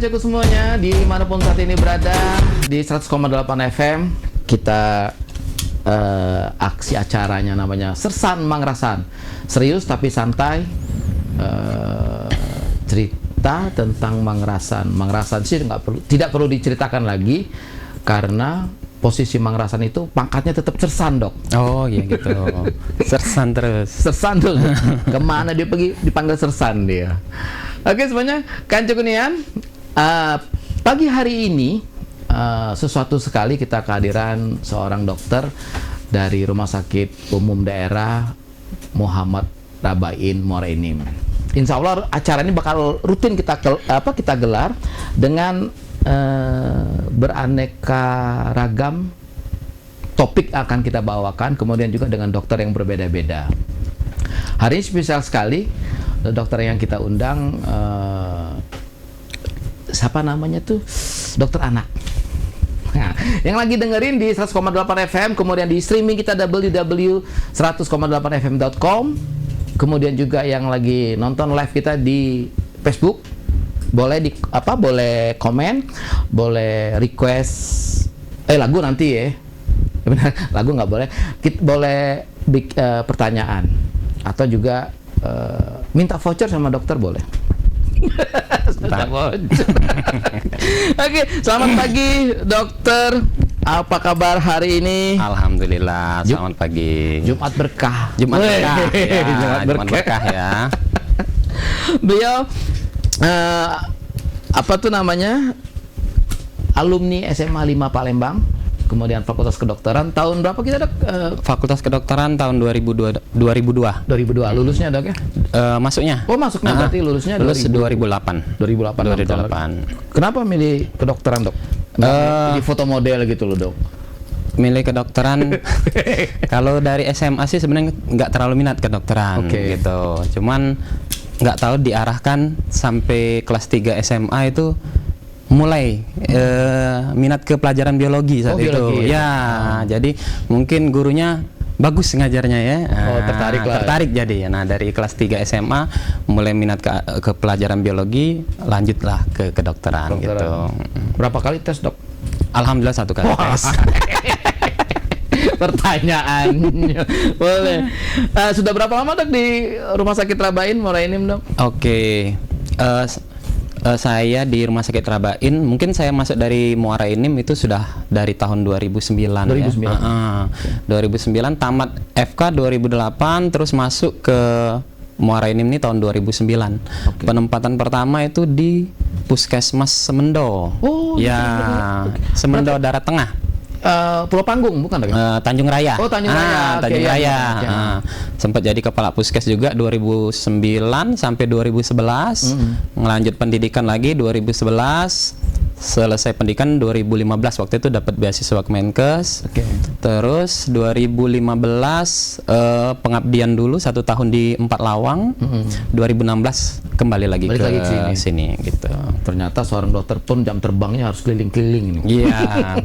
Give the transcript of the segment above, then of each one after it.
kancaku semuanya dimanapun saat ini berada di 100,8 FM kita aksi acaranya namanya Sersan Mangrasan, serius tapi santai, cerita tentang Mangrasan. Mangrasan sih tidak perlu diceritakan lagi karena posisi Mangrasan itu pangkatnya tetap Sersan, Dok. Oh iya gitu. Sersan terus. Sersan tuh. Kemana dia pergi dipanggil Sersan dia. Oke semuanya, kancaku nian. Pagi hari ini sesuatu sekali kita kehadiran seorang dokter dari Rumah Sakit Umum Daerah Muhammad Rabain Muara Enim. Insya Allah acara ini bakal rutin kita gelar dengan beraneka ragam topik akan kita bawakan, kemudian juga dengan dokter yang berbeda-beda. Hari ini spesial sekali, dokter yang kita undang siapa namanya tuh, dokter anak. Nah, yang lagi dengerin di 100,8 FM, kemudian di streaming kita www.100,8fm.com, kemudian juga yang lagi nonton live kita di Facebook, boleh boleh komen, boleh request lagu nanti ya. Benar, lagu nggak boleh. Boleh pertanyaan atau juga minta voucher sama dokter boleh. Oke, selamat pagi dokter. Apa kabar hari ini? Alhamdulillah, selamat pagi. Jumat berkah. Jumat berkah. Ya, Jumat berkah ya. Beliau apa tuh namanya? Alumni SMA 5 Palembang. Kemudian Fakultas Kedokteran tahun berapa kita, Dok? Fakultas Kedokteran tahun 2002. 2002. Lulusnya, Dok ya? Masuknya. Oh, masuknya berarti lulusnya lulus 2008. 2008. Kenapa milih kedokteran, Dok? Milih foto model gitu loh, Dok. Milih kedokteran kalau dari SMA sih sebenarnya nggak terlalu minat kedokteran gitu. Cuman nggak tahu diarahkan sampai kelas 3 SMA itu mulai minat ke pelajaran biologi saat itu. Biologi. Jadi mungkin gurunya bagus ngajarnya ya. Tertarik jadi. Nah, dari kelas 3 SMA mulai minat ke pelajaran biologi, lanjutlah ke kedokteran gitu. Berapa kali tes, Dok? Alhamdulillah 1 kali tes. Pertanyaannya boleh. Sudah berapa lama, Dok, di Rumah Sakit Rabain Muara Enim, Dok? Saya di Rumah Sakit Rabain, mungkin saya masuk dari Muara Enim itu sudah dari tahun 2009. 2009, 2009 tamat FK 2008, terus masuk ke Muara Enim ini tahun 2009. Penempatan pertama itu di Puskesmas Semendo. Semendo Darat Tengah. Pulau Panggung bukan, Dok? Tanjung Raya. Oh, Tanjung Raya. Tanjung Raya. Sempat jadi kepala puskes juga 2009 sampai 2011. Ngelanjut pendidikan lagi 2011. Selesai pendidikan 2015, waktu itu dapat beasiswa Kemenkes. Terus 2015 pengabdian dulu 1 tahun di 4 Lawang. 2016 kembali lagi ke sini gitu. Ternyata seorang dokter pun jam terbangnya harus keliling-keliling ini. Iya.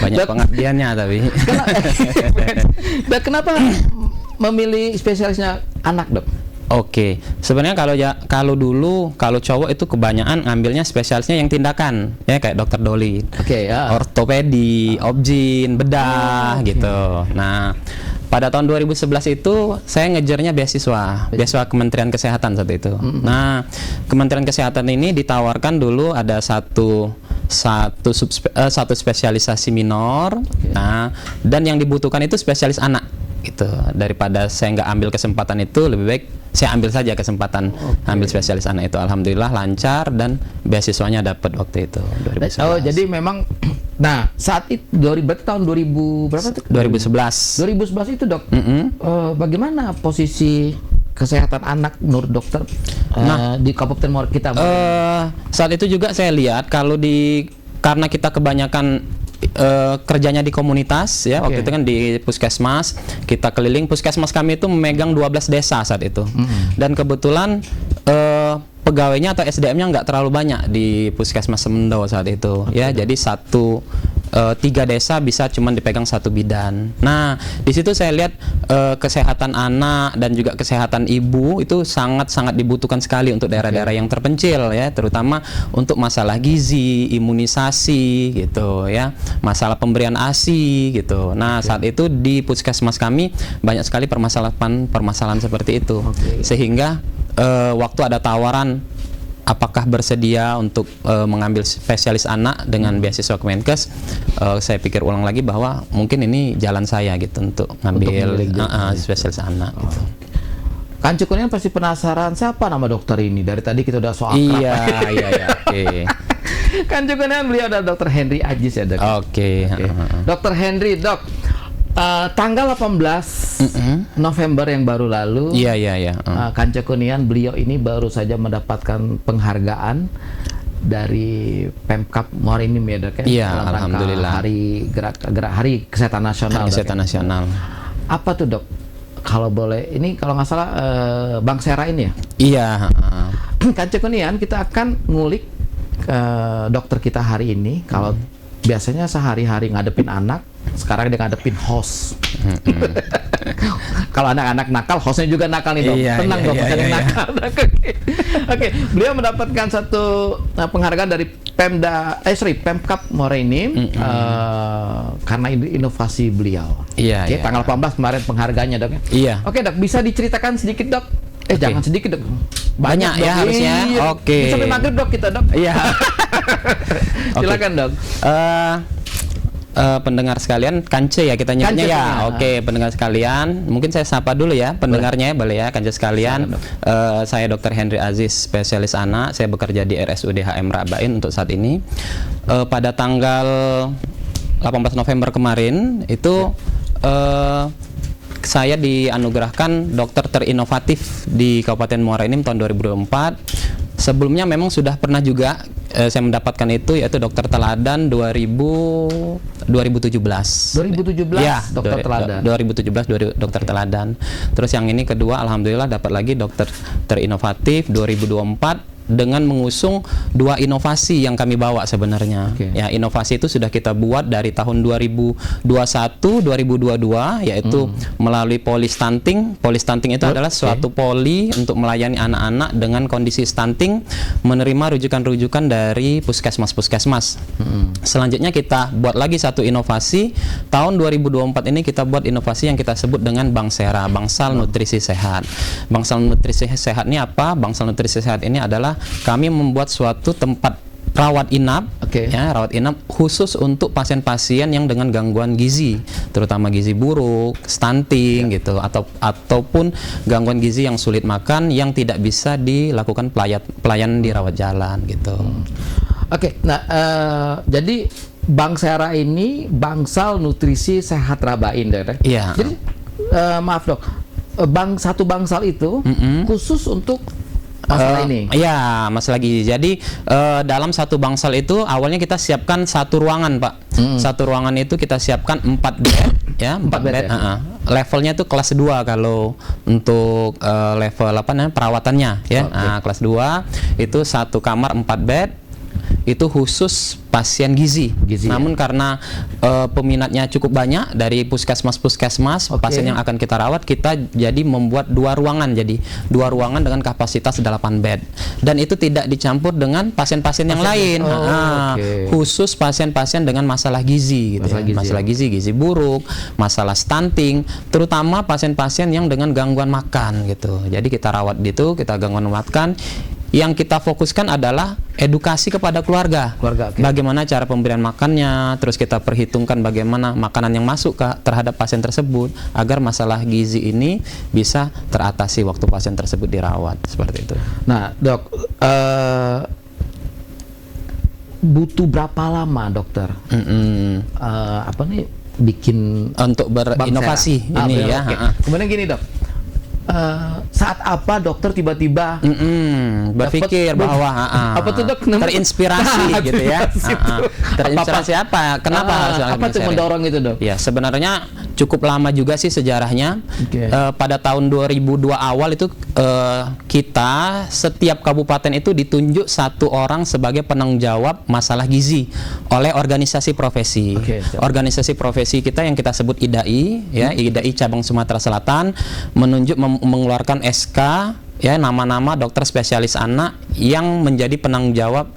Banyak pengabdiannya tapi. Kenapa memilih spesialisnya anak, Dok? Sebenarnya kalau dulu cowok itu kebanyakan ambilnya spesialisnya yang tindakan ya, kayak dokter Doli, ortopedi, obgyn, bedah gitu. Nah, pada tahun 2011 itu saya ngejarnya beasiswa Kementerian Kesehatan saat itu. Nah, Kementerian Kesehatan ini ditawarkan dulu ada satu spesialisasi minor. Nah, dan yang dibutuhkan itu spesialis anak gitu. Daripada saya nggak ambil kesempatan itu, lebih baik saya ambil saja kesempatan ambil spesialis anak itu. Alhamdulillah lancar dan beasiswanya dapat waktu itu 2011. Jadi memang saat itu berarti tahun 2000 berapa tuh? 2011 itu, Dok. Bagaimana posisi kesehatan anak menurut dokter di Kabupaten Muara kita? Saat itu juga saya lihat karena kita kebanyakan kerjanya di komunitas ya, waktu itu kan di puskesmas, kita keliling. Puskesmas kami itu memegang 12 desa saat itu. Dan kebetulan pegawainya atau SDM-nya nggak terlalu banyak di Puskesmas Semendo saat itu ya. Jadi satu 3 desa bisa cuman dipegang 1 bidan. Nah, di situ saya lihat kesehatan anak dan juga kesehatan ibu itu sangat-sangat dibutuhkan sekali untuk daerah-daerah yang terpencil ya, terutama untuk masalah gizi, imunisasi gitu ya, masalah pemberian ASI gitu. Nah, saat itu di puskesmas kami banyak sekali permasalahan seperti itu. Sehingga waktu ada tawaran apakah bersedia untuk mengambil spesialis anak dengan beasiswa Kemenkes, saya pikir ulang lagi bahwa mungkin ini jalan saya gitu untuk ngambil spesialis anak gitu. Kan Cukunian pasti penasaran siapa nama dokter ini, dari tadi kita udah so akrab. Iya, oke. Kan Cukunian beliau adalah Dr. Henry Ajis ya, Dok. Oke. Dr. Henry, Dok. Tanggal 18 November yang baru lalu, Kanca Kunian, beliau ini baru saja mendapatkan penghargaan dari Pemkab Muara Enim ya, Dok, Iya, alhamdulillah. Hari Kesehatan Nasional. Kesehatan Nasional. Apa tuh, Dok? Kalau boleh, ini kalau nggak salah Bang Sera ini ya? Iya. Kanca Kunian, kita akan ngulik dokter kita hari ini. Kalau biasanya sehari-hari ngadepin anak, sekarang dia ngadepin host. Kalau anak-anak nakal, hostnya juga nakal nih, Dok. Tenang, Dok, ada yang nakal. Oke, beliau mendapatkan satu penghargaan dari Pemkab Muara Enim karena inovasi beliau. Tanggal 18 kemarin penghargaannya, Dok. Oke, Dok, bisa diceritakan sedikit, Dok? Jangan sedikit, Dok. Banyak ya harusnya. Oke. Sampai maghrib, Dok, kita, Dok. Iya. Silakan, Dok. Pendengar sekalian, Kance ya kita nyebutnya ya. Oke, pendengar sekalian, mungkin saya sapa dulu ya pendengarnya, boleh ya, Kance sekalian. Saya Dr. Henry Aziz, spesialis anak. Saya bekerja di RSUD HM Rabain untuk saat ini. Pada tanggal 18 November kemarin itu saya dianugerahkan dokter terinovatif di Kabupaten Muara Enim tahun 2024. Sebelumnya memang sudah pernah juga saya mendapatkan itu, yaitu dokter teladan 2017. 2017 ya, dokter teladan. 2017 dokter teladan. Terus yang ini kedua, alhamdulillah dapat lagi dokter terinovatif 2024 dengan mengusung 2 inovasi yang kami bawa sebenarnya. Ya, inovasi itu sudah kita buat dari tahun 2021 2022, yaitu melalui polistunting. Polistunting itu adalah suatu poli untuk melayani anak-anak dengan kondisi stunting, menerima rujukan-rujukan dari puskesmas-puskesmas. Selanjutnya kita buat lagi satu inovasi. Tahun 2024 ini kita buat inovasi yang kita sebut dengan Bangsera, Bangsal Nutrisi Sehat. Bangsal Nutrisi Sehat ini apa? Bangsal Nutrisi Sehat ini adalah kami membuat suatu tempat rawat inap, ya, rawat inap khusus untuk pasien-pasien yang dengan gangguan gizi, terutama gizi buruk, stunting gitu, ataupun gangguan gizi yang sulit makan yang tidak bisa dilakukan pelayanan di rawat jalan gitu. Nah, jadi Bangsera ini Bangsal Nutrisi Sehat Rabain, Dok. Iya. Jadi maaf, Dok, satu bangsal itu khusus untuk masalah ini. Iya, masalah gizi. Jadi dalam satu bangsal itu awalnya kita siapkan satu ruangan, Pak. Satu ruangan itu kita siapkan 4 bed, ya, 4 bed. Ya? Levelnya itu kelas 2 kalau untuk level apa namanya perawatannya, ya. Nah, kelas 2 itu satu kamar 4 bed. Itu khusus pasien gizi. Namun karena peminatnya cukup banyak dari puskesmas-puskesmas, pasien yang akan kita rawat, kita jadi membuat 2 ruangan. Jadi 2 ruangan dengan kapasitas 8 bed. Dan itu tidak dicampur dengan pasien-pasien yang lain. Khusus pasien-pasien dengan masalah gizi gitu. Masalah gizi, gizi buruk, masalah stunting, terutama pasien-pasien yang dengan gangguan makan gitu. Jadi kita rawat gitu, kita gangguan makan. Yang kita fokuskan adalah edukasi kepada keluarga. Bagaimana cara pemberian makannya, terus kita perhitungkan bagaimana makanan yang masuk terhadap pasien tersebut agar masalah gizi ini bisa teratasi waktu pasien tersebut dirawat, seperti itu. Nah, Dok, butuh berapa lama, Dokter? Apa nih bikin untuk berinovasi ini ya? Kemudian gini, Dok. Saat apa dokter tiba-tiba berpikir bahwa apa tuh, Dok? Terinspirasi gitu ya. Terinspirasi apa? Kenapa harus apa tuh mendorong itu, Dok? Ya, sebenarnya cukup lama juga sih sejarahnya. Pada tahun 2002 awal itu kita setiap kabupaten itu ditunjuk satu orang sebagai penanggung jawab masalah gizi oleh organisasi profesi. Organisasi profesi kita yang kita sebut IDAI, ya, IDAI cabang Sumatera Selatan menunjuk mengeluarkan SK, ya, nama-nama dokter spesialis anak yang menjadi penanggung jawab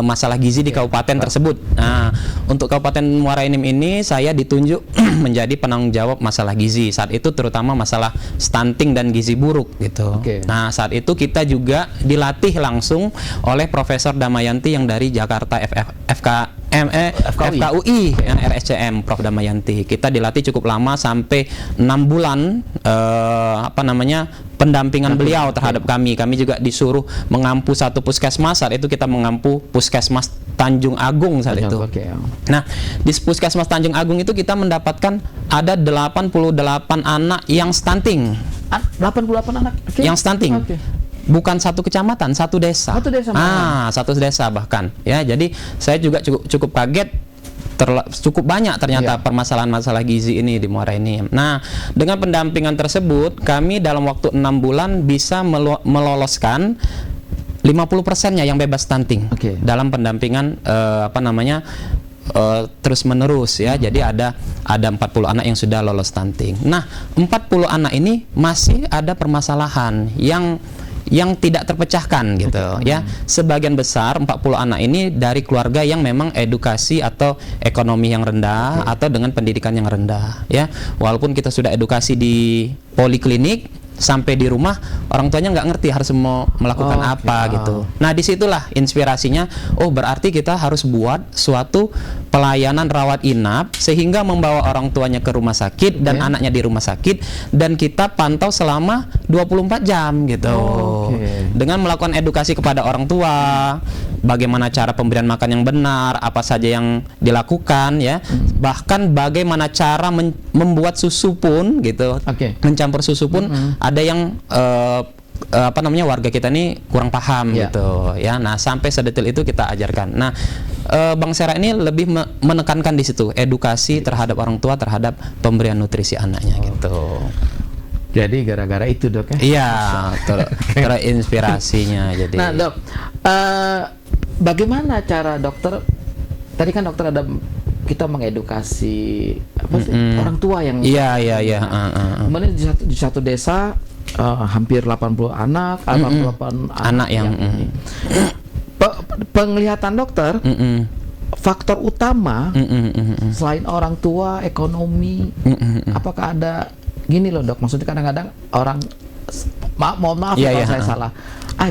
masalah gizi di kabupaten tersebut. Nah, untuk Kabupaten Muara Enim ini saya ditunjuk menjadi penanggung jawab masalah gizi. Saat itu terutama masalah stunting dan gizi buruk gitu. Nah, saat itu kita juga dilatih langsung oleh Profesor Damayanti yang dari Jakarta FKUI, ya, RSCM, Prof Damayanti. Kita dilatih cukup lama sampai 6 bulan pendampingan beliau terhadap kami. Kami juga disuruh mengampu satu puskesmas. Saat itu kita mengampu puskesmas Tanjung Agung saat itu. Nah, di puskesmas Tanjung Agung itu kita mendapatkan ada 88 anak yang stunting. 88 anak yang stunting. Bukan satu kecamatan, satu desa. Satu desa bahkan. Ya, jadi saya juga cukup kaget. Cukup banyak ternyata permasalahan masalah gizi ini di Muara Enim. Nah, dengan pendampingan tersebut kami dalam waktu 6 bulan bisa meloloskan 50%-nya yang bebas stunting dalam pendampingan terus menerus, ya. Jadi ada 40 anak yang sudah lolos stunting. Nah, 40 anak ini masih ada permasalahan yang tidak terpecahkan gitu, ya. Sebagian besar 40 anak ini dari keluarga yang memang edukasi atau ekonomi yang rendah atau dengan pendidikan yang rendah, ya. Walaupun kita sudah edukasi di poliklinik, sampai di rumah orang tuanya nggak ngerti harus mau melakukan apa gitu. Nah, disitulah inspirasinya. Oh, berarti kita harus buat suatu pelayanan rawat inap sehingga membawa orang tuanya ke rumah sakit dan anaknya di rumah sakit, dan kita pantau selama 24 jam gitu. Dengan melakukan edukasi kepada orang tua, bagaimana cara pemberian makan yang benar, apa saja yang dilakukan, ya. Bahkan bagaimana cara membuat susu pun gitu. Mencampur susu pun ada yang warga kita ini kurang paham gitu, ya. Nah, sampai sedetail itu kita ajarkan. Nah, Bang Sera ini lebih menekankan di situ edukasi terhadap orang tua terhadap pemberian nutrisi anaknya gitu. Jadi gara-gara itu, Dok, ya? Iya, terinspirasinya. Jadi. Nah, Dok, bagaimana cara dokter? Tadi kan dokter ada kita mengedukasi orang tua yang kemudian di satu desa hampir 80 anak, 88 anak yang penglihatan dokter, faktor utama selain orang tua, ekonomi, apakah ada gini loh, Dok, maksudnya kadang-kadang orang mohon maaf kalau saya salah,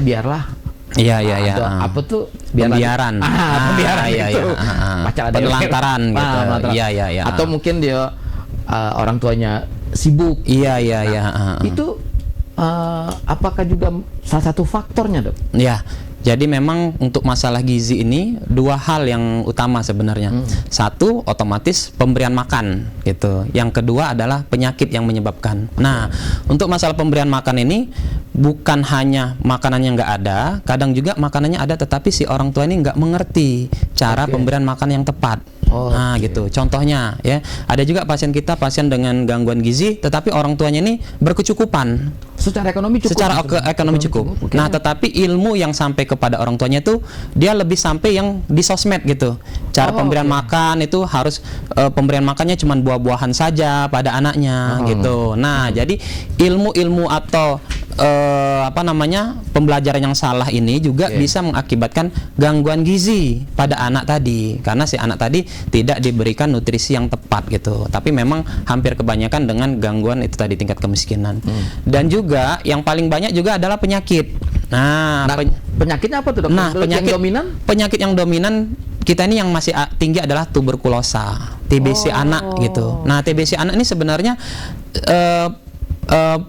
biarlah. Apa tuh pembiaran. Pembiaran itu. Penelantaran gitu. Atau mungkin dia orang tuanya sibuk. Itu apakah juga salah satu faktornya, Dok? Ya. Jadi memang untuk masalah gizi ini dua hal yang utama sebenarnya. Satu, otomatis pemberian makan gitu. Yang kedua adalah penyakit yang menyebabkan. Nah, untuk masalah pemberian makan ini bukan hanya makanannya nggak ada, kadang juga makanannya ada tetapi si orang tua ini nggak mengerti cara pemberian makan yang tepat. Gitu. Contohnya, ya, ada juga pasien kita, pasien dengan gangguan gizi, tetapi orang tuanya ini berkecukupan. Secara ekonomi cukup. Ekonomi cukup. Nah, tetapi ilmu yang sampai kepada orang tuanya itu dia lebih sampai yang di sosmed gitu. Cara pemberian makan itu harus pemberian makannya cuma buah-buahan saja pada anaknya gitu. Nah, jadi ilmu-ilmu atau pembelajaran yang salah ini juga bisa mengakibatkan gangguan gizi pada anak tadi, karena si anak tadi tidak diberikan nutrisi yang tepat gitu. Tapi memang hampir kebanyakan dengan gangguan itu tadi, tingkat kemiskinan. Dan juga yang paling banyak juga adalah penyakit. Penyakitnya apa tuh, Dok? Nah, penyakit yang dominan kita ini yang masih tinggi adalah tuberkulosa, TBC anak gitu. Nah, TBC anak ini sebenarnya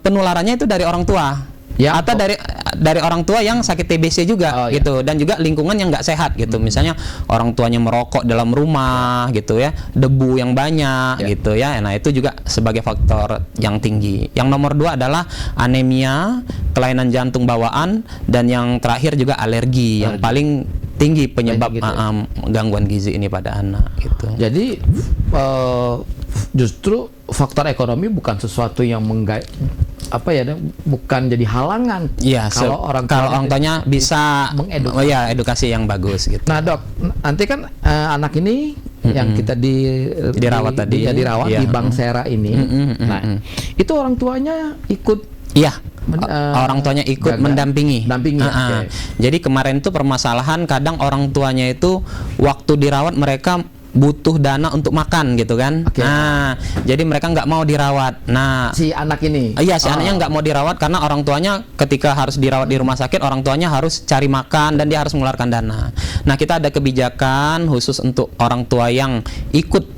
penularannya itu dari orang tua. Atau dari orang tua yang sakit TBC juga gitu, dan juga lingkungan yang nggak sehat gitu. Misalnya orang tuanya merokok dalam rumah gitu, ya, debu yang banyak gitu, ya. Nah, itu juga sebagai faktor yang tinggi. Yang nomor 2 adalah anemia, kelainan jantung bawaan, dan yang terakhir juga alergi. Yang paling tinggi penyebab gangguan gizi ini pada anak gitu. Jadi justru faktor ekonomi bukan sesuatu yang bukan jadi halangan Iya, kalau orang tuanya bisa mengedukasi. edukasi yang bagus gitu. Nah dok, nanti kan anak ini yang kita Dirawat tadi. dirawat Iya. di Bank Sera ini. Nah, itu orang tuanya ikut. Iya, orang tuanya ikut mendampingi. Oke. Jadi kemarin tuh permasalahan kadang orang tuanya itu waktu dirawat mereka butuh dana untuk makan gitu kan. Oke. Nah, jadi mereka nggak mau dirawat. Nah, Si anak ini. iya, si anaknya nggak mau dirawat karena orang tuanya ketika harus dirawat di rumah sakit, orang tuanya harus cari makan dan dia harus mengeluarkan dana. Nah, kita ada kebijakan khusus untuk orang tua yang ikut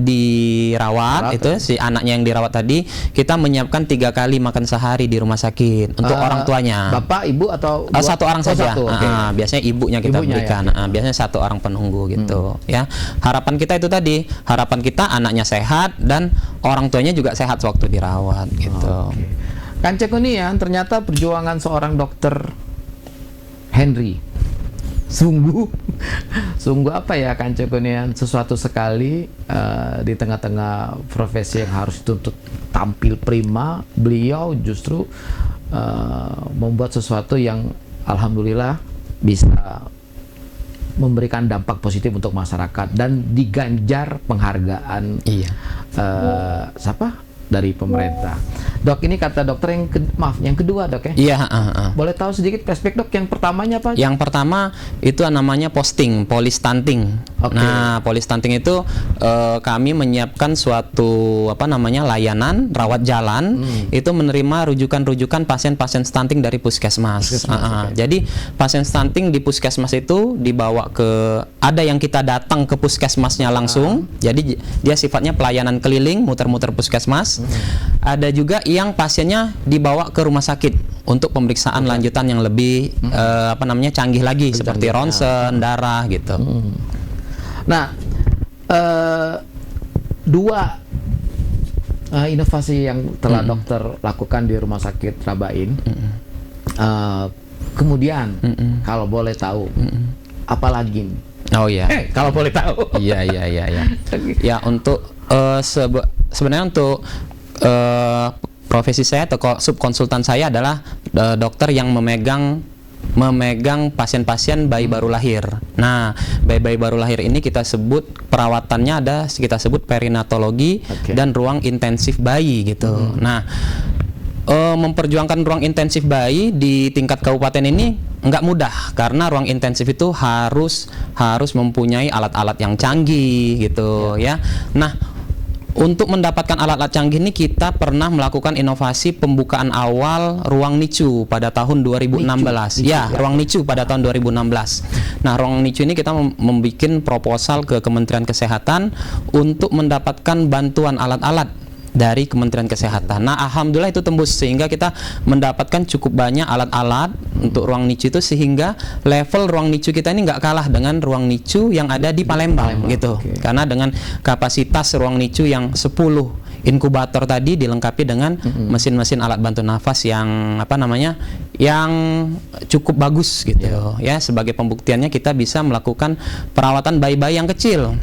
dirawat itu si anaknya yang dirawat tadi, kita menyiapkan 3 kali makan sehari di rumah sakit untuk orang tuanya. Bapak, ibu atau Satu orang saja. Satu, okay. Biasanya ibunya kita Ibunya, berikan. Biasanya 1 orang penunggu gitu. Ya, harapan kita itu tadi, harapan kita anaknya sehat dan orang tuanya juga sehat sewaktu dirawat gitu. Kang Cekunian, ternyata perjuangan seorang dokter Henry sungguh apa ya Kang Cekunian, sesuatu sekali di tengah-tengah profesi yang harus dituntut tampil prima, beliau justru membuat sesuatu yang alhamdulillah bisa memberikan dampak positif untuk masyarakat dan diganjar penghargaan dari pemerintah. Dok, ini kata dokter yang kedua dok ya? Iya. Boleh tahu sedikit flashback dok, yang pertamanya apa? Yang pertama itu namanya posting, polistunting. Oke. Nah, polistunting itu kami menyiapkan suatu layanan rawat jalan, itu menerima rujukan-rujukan pasien-pasien stunting dari puskesmas. Jadi pasien stunting di puskesmas itu dibawa ada yang kita datang ke puskesmasnya langsung. Jadi dia sifatnya pelayanan keliling, muter-muter puskesmas. Ada juga yang pasiennya dibawa ke rumah sakit untuk pemeriksaan lanjutan yang lebih canggih lagi seperti ronsen, darah gitu. Nah, 2 inovasi yang telah dokter lakukan di Rumah Sakit Rabain. Kemudian kalau boleh tahu, apa lagi? Oh iya. Kalau boleh tahu. Iya. Ya, untuk sebenarnya untuk profesi saya atau subkonsultan saya adalah dokter yang memegang pasien-pasien bayi baru lahir. Nah, bayi baru lahir ini kita sebut perawatannya kita sebut perinatologi dan ruang intensif bayi gitu. Nah, memperjuangkan ruang intensif bayi di tingkat kabupaten ini nggak mudah karena ruang intensif itu harus mempunyai alat-alat yang canggih gitu ya. Nah, untuk mendapatkan alat-alat canggih ini kita pernah melakukan inovasi pembukaan awal ruang NICU pada tahun 2016. Ruang NICU pada tahun 2016. Nah, ruang NICU ini kita membuat proposal ke Kementerian Kesehatan untuk mendapatkan bantuan alat-alat dari Kementerian Kesehatan. Nah, alhamdulillah itu tembus sehingga kita mendapatkan cukup banyak alat-alat untuk ruang NICU itu sehingga level ruang NICU kita ini nggak kalah dengan ruang NICU yang ada di Palembang gitu. Karena dengan kapasitas ruang NICU yang 10 inkubator tadi dilengkapi dengan mesin-mesin alat bantu nafas yang yang cukup bagus gitu. Ya, sebagai pembuktiannya kita bisa melakukan perawatan bayi-bayi yang kecil.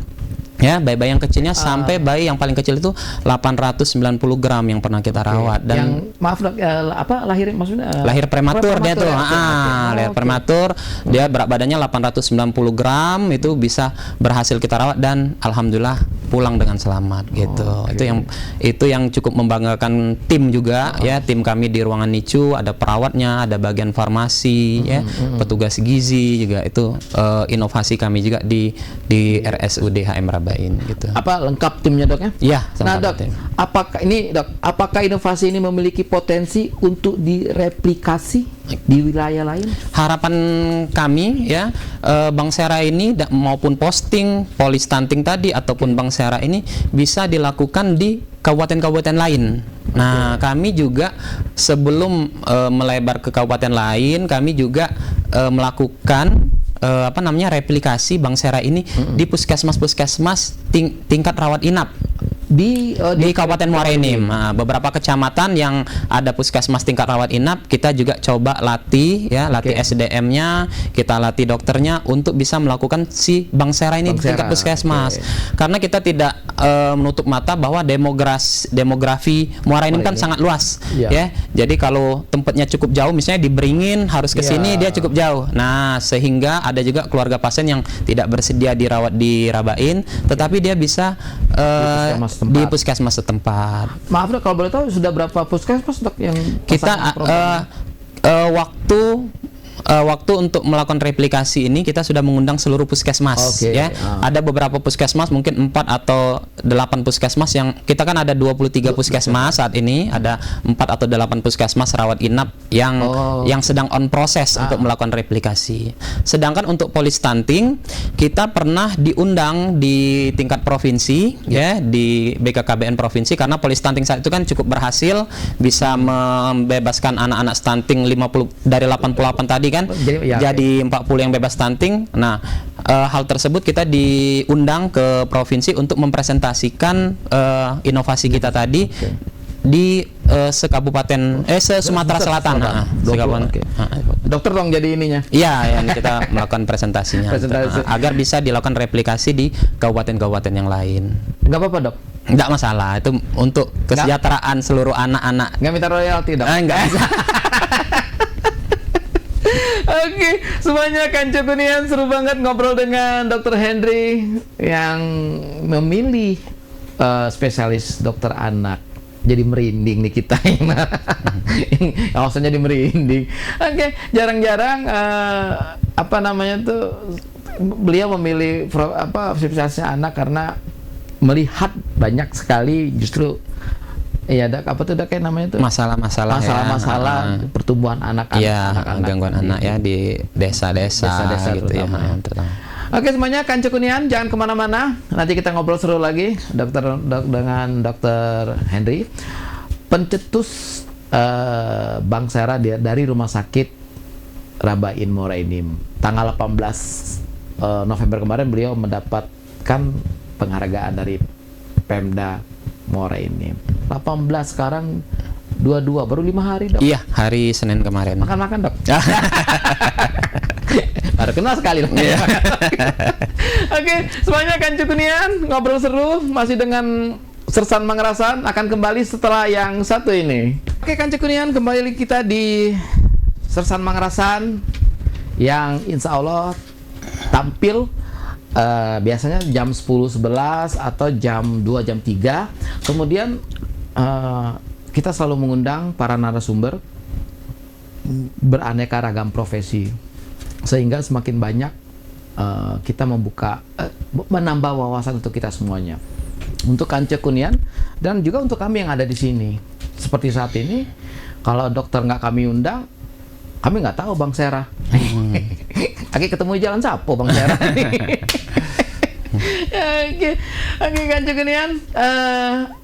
Ya, bayi-bayi yang kecilnya sampai bayi yang paling kecil itu 890 gram yang pernah kita rawat. Dan yang maaf dok, lahir maksudnya lahir prematur dia tuh. Lahir prematur, dia berat badannya 890 gram, itu bisa berhasil kita rawat dan alhamdulillah pulang dengan selamat gitu. Itu yang cukup membanggakan tim juga ya, tim kami di ruangan NICU ada perawatnya, ada bagian farmasi ya, petugas gizi juga, itu inovasi kami juga di RSUD HM Rabain gitu. Apa lengkap timnya dok ya? Iya. Nah dok, apakah inovasi ini memiliki potensi untuk direplikasi di wilayah lain? Harapan kami ya, Bank Sera ini maupun posting polistunting tadi ataupun Bank Sera ini bisa dilakukan di kabupaten-kabupaten lain. Nah, kami juga sebelum melebar ke kabupaten lain, kami juga melakukan replikasi Bank Sera ini di puskesmas-puskesmas tingkat rawat inap. di Kabupaten Muara Enim. Nah, beberapa kecamatan yang ada puskesmas tingkat rawat inap, kita juga coba latih SDM-nya, kita latih dokternya untuk bisa melakukan si Bank Sera ini di tingkat puskesmas. Karena kita tidak menutup mata bahwa demografi Muara Enim kan sangat luas, ya. Jadi kalau tempatnya cukup jauh, misalnya di Beringin harus ke sini, dia cukup jauh. Nah, sehingga ada juga keluarga pasien yang tidak bersedia dirawat di Rabain, tetapi dia bisa di puskesmas setempat. Maaf dok, kalau boleh tahu sudah berapa puskesmas dok yang kita waktu untuk melakukan replikasi ini kita sudah mengundang seluruh puskesmas, ya. Ada beberapa puskesmas, mungkin 4 atau 8 puskesmas yang kita kan ada 23 puskesmas saat ini, ada 4 atau 8 puskesmas rawat inap yang sedang on proses untuk melakukan replikasi. Sedangkan untuk polistunting kita pernah diundang di tingkat provinsi, ya, di BKKBN provinsi, karena polistunting saat itu kan cukup berhasil bisa membebaskan anak-anak stunting 50 dari 88 tadi kan, jadi 40 yang bebas stunting. Nah, hal tersebut kita diundang ke provinsi untuk mempresentasikan inovasi kita tadi di sekabupaten Sumatera Selatan. Dokter dong jadi ininya. Iya, yang kita melakukan presentasinya agar bisa dilakukan replikasi di kabupaten-kabupaten yang lain. Nggak apa-apa dok? Nggak masalah, itu untuk kesejahteraan seluruh anak-anak. Nggak minta royalti dok? Nggak bisa. Oke, semuanya Kanca Kunian, seru banget ngobrol dengan Dr. Henry yang memilih spesialis dokter anak. Jadi merinding nih kita yang alasannya jadi merinding. Oke, jarang-jarang apa namanya tuh beliau memilih spesialisnya anak karena melihat banyak sekali justru kayak namanya tuh masalah pertumbuhan anak-anak, gangguan anak ya di desa-desa gitu ya. Oke semuanya, Kanca Kunian jangan kemana-mana, nanti kita ngobrol seru lagi dengan Dr. Henry, pencetus Bank Sera dari Rumah Sakit Rabain Muara Enim. Tanggal 18 November kemarin beliau mendapatkan penghargaan dari Pemda Muara Enim. 18 sekarang 22, baru 5 hari dok. Iya, hari Senin kemarin. Makan dok. Baru kenal sekali dok. Oke, semuanya Kanca Kunian ngobrol seru masih dengan Sersan Mangerasan, akan kembali setelah yang satu ini. Oke Kanca Kunian, kembali kita di Sersan Mangerasan yang insya Allah tampil biasanya jam 10-11 atau jam 2, jam 3. Kemudian kita selalu mengundang para narasumber beraneka ragam profesi, sehingga semakin banyak kita membuka menambah wawasan untuk kita semuanya, untuk Kanca Kunian dan juga untuk kami yang ada di sini. Seperti saat ini, kalau dokter nggak kami undang, kami nggak tahu Bang Sera. Oke, ketemu di Jalan Sapo Bang Sera. Oke, Kanca Kunian,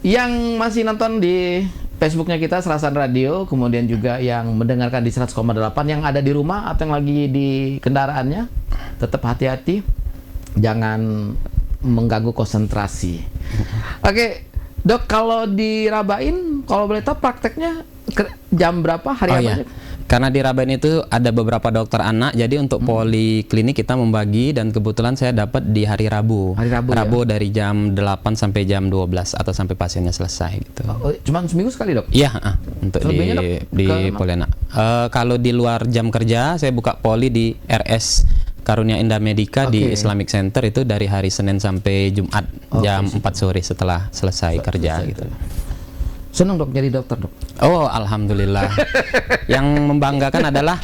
yang masih nonton di Facebooknya kita Serasan Radio, kemudian juga yang mendengarkan di 100,8, yang ada di rumah atau yang lagi di kendaraannya, tetap hati-hati, jangan mengganggu konsentrasi. Oke, dok, kalau di Rabain, kalau boleh tahu prakteknya jam berapa, hari apa aja? Karena di Rabain itu ada beberapa dokter anak, jadi untuk poliklinik kita membagi, dan kebetulan saya dapat di hari Rabu. Rabu ya? Dari jam 8 sampai jam 12 atau sampai pasiennya selesai gitu. Cuman seminggu sekali dok? Iya, untuk di poli anak. Kalau di luar jam kerja, saya buka poli di RS Karunia Indah Medika di Islamic Center, itu dari hari Senin sampai Jumat jam 4 sore setelah selesai kerja gitu. Senang dok jadi dokter dok? Oh alhamdulillah. Yang membanggakan adalah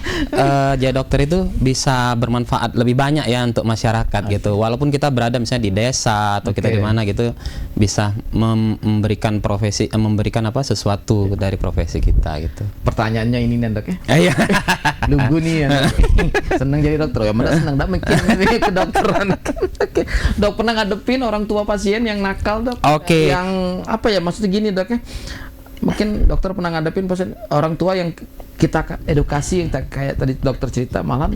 jadi dokter itu bisa bermanfaat lebih banyak ya untuk masyarakat gitu. Walaupun kita berada misalnya di desa atau kita di mana gitu, bisa memberikan profesi, memberikan apa sesuatu dari profesi kita gitu. Pertanyaannya ini nih dok ya? Iya. Lugu nih ya. Senang jadi dokter ya? Mana senang dak mikir kedokteran. Dok pernah ngadepin orang tua pasien yang nakal dok? Yang apa ya maksudnya gini dok ya? Mungkin dokter pernah ngadepin pasien orang tua yang kita edukasi, yang kayak tadi dokter cerita, malah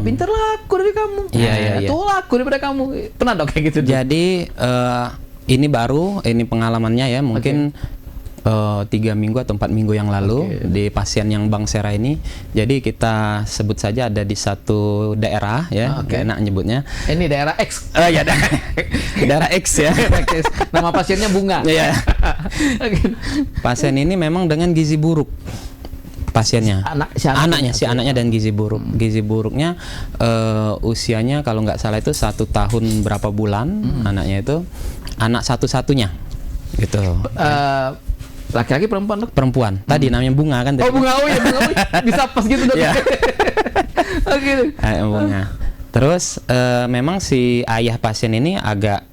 pinter laku dari kamu, tuh laku daripada kamu. Pernah dok kayak gitu? Jadi ini pengalamannya ya, mungkin 3 minggu atau 4 minggu yang lalu di pasien yang Bang Sera ini. Jadi kita sebut saja ada di satu daerah ya, gak enak nyebutnya. Ini daerah X. Ya daerah X ya. Nama pasiennya Bunga. Iya. Pasien ini memang dengan gizi buruk. Pasiennya, anaknya dan gizi buruk. Gizi buruknya usianya kalau nggak salah itu 1 tahun berapa bulan. Anaknya itu anak satu-satunya gitu. Laki-laki perempuan dok? Perempuan. Tadi namanya Bunga kan? Oh Bunga, oh ya Bunga, bisa pas gitu dok. Oke. Bunga. Terus memang si ayah pasien ini agak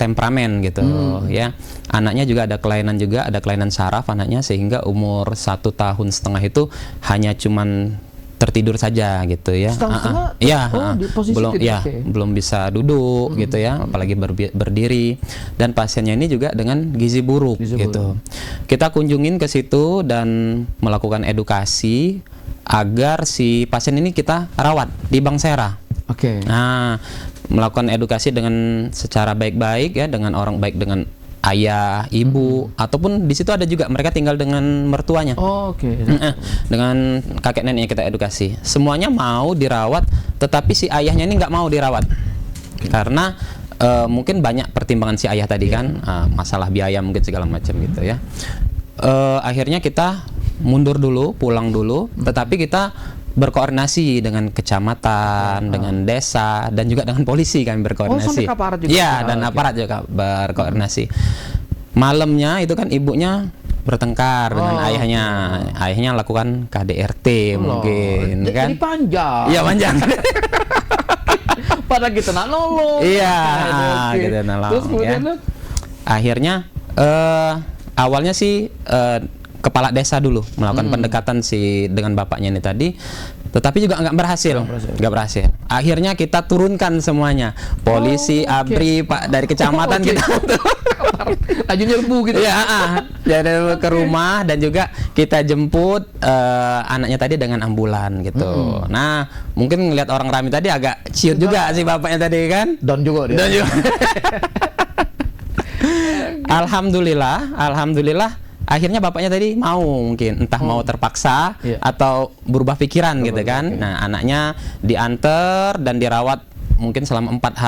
temperamen gitu ya. Anaknya juga ada kelainan saraf anaknya, sehingga umur 1,5 tahun itu hanya cuman tertidur saja gitu ya. Belum bisa duduk gitu ya, apalagi berdiri. Dan pasiennya ini juga dengan gizi buruk gitu. Kita kunjungin ke situ dan melakukan edukasi agar si pasien ini kita rawat di Bang Sera. Nah, melakukan edukasi dengan secara baik-baik ya, dengan orang baik, dengan ayah, ibu, ataupun di situ ada juga mereka tinggal dengan mertuanya. Dengan kakek neneknya kita edukasi. Semuanya mau dirawat, tetapi si ayahnya ini nggak mau dirawat. Karena mungkin banyak pertimbangan si ayah tadi kan, masalah biaya mungkin segala macam gitu ya. Akhirnya kita mundur dulu, pulang dulu, tetapi kita berkoordinasi dengan kecamatan, dengan desa, dan juga dengan polisi kami berkoordinasi. Aparat juga? Iya, dan aparat juga berkoordinasi. Malamnya itu kan ibunya bertengkar dengan ayahnya. Ayahnya lakukan KDRT mungkin, kan? Jadi panjang. Iya, panjang. Pada kita nak nolong. Iya, kita nolong. Terus kemudian akhirnya awalnya sih kepala desa dulu melakukan pendekatan dengan bapaknya ini tadi, tetapi juga nggak berhasil. Akhirnya kita turunkan semuanya, polisi, ABRI, Pak dari kecamatan kita aja nyerbu gitu. Ya, jadi ke rumah, dan juga kita jemput anaknya tadi dengan ambulan gitu. Nah, mungkin ngelihat orang ramai tadi agak ciut juga si bapaknya tadi kan. Don juga dia. Alhamdulillah. Akhirnya bapaknya tadi mau, mungkin entah mau terpaksa atau berubah pikiran gitu kan. Nah, anaknya diantar dan dirawat mungkin selama 4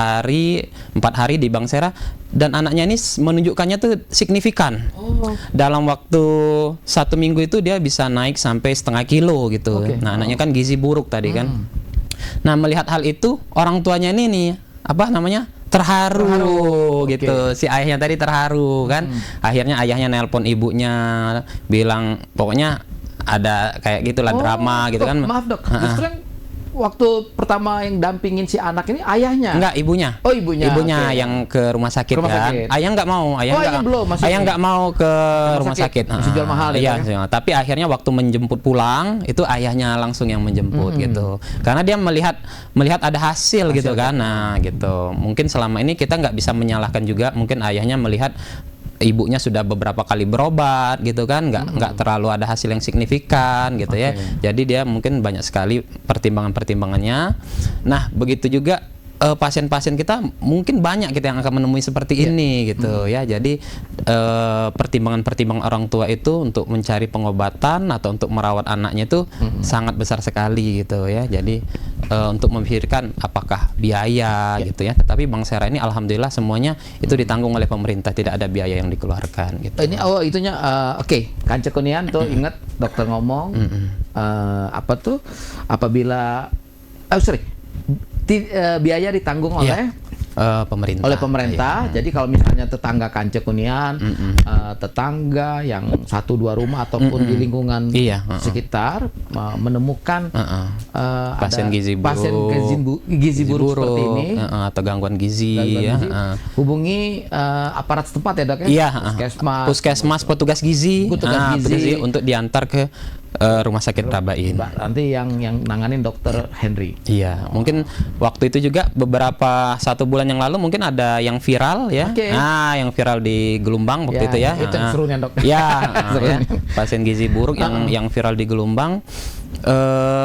hari di Bang Sera, dan anaknya ini menunjukkannya tuh signifikan. Dalam waktu 1 minggu itu dia bisa naik sampai 0,5 kilo gitu. Nah, anaknya kan gizi buruk tadi kan. Nah, melihat hal itu orang tuanya ini terharu gitu. Si ayahnya tadi terharu kan. Akhirnya ayahnya nelpon ibunya, bilang pokoknya ada kayak gitulah drama gitu kan. Maaf dok, justru yang waktu pertama yang dampingin si anak ini ayahnya? Enggak, ibunya. Oh, ibunya. Ibunya yang ke rumah sakit kan. Ayah nggak mau. Ayah nggak mau ke rumah sakit. Masih jual mahal ya. Tapi akhirnya waktu menjemput pulang itu ayahnya langsung yang menjemput gitu. Karena dia melihat ada hasil gitu kan. Nah, gitu. Mungkin selama ini kita nggak bisa menyalahkan juga. Mungkin ayahnya melihat ibunya sudah beberapa kali berobat gitu kan, nggak terlalu ada hasil yang signifikan gitu ya. Jadi dia mungkin banyak sekali pertimbangannya. Nah, begitu juga pasien-pasien kita mungkin banyak kita yang akan menemui seperti ini gitu ya. Jadi pertimbangan-pertimbangan orang tua itu untuk mencari pengobatan atau untuk merawat anaknya itu sangat besar sekali gitu ya. Jadi untuk memikirkan apakah biaya gitu ya. Tetapi Bang Sera ini alhamdulillah semuanya itu ditanggung oleh pemerintah, tidak ada biaya yang dikeluarkan gitu. Ini itunya Kanca Kunian tuh ingat dokter ngomong apabila biaya ditanggung oleh pemerintah. Oleh pemerintah. Jadi kalau misalnya tetangga Kanca Kunian, tetangga yang 1-2 rumah ataupun di lingkungan sekitar menemukan pasien gizi buruk seperti ini atau gangguan gizi, hubungi aparat setempat ya dok ya. Puskesmas, petugas gizi untuk diantar ke rumah sakit Tabain. Nanti yang nanganin dokter Henry. Iya, mungkin waktu itu juga beberapa 1 bulan yang lalu mungkin ada yang viral ya. Nah, yang viral di Gelombang waktu itu ya. Itu yang serunya dok. Pasien gizi buruk yang viral di Gelombang.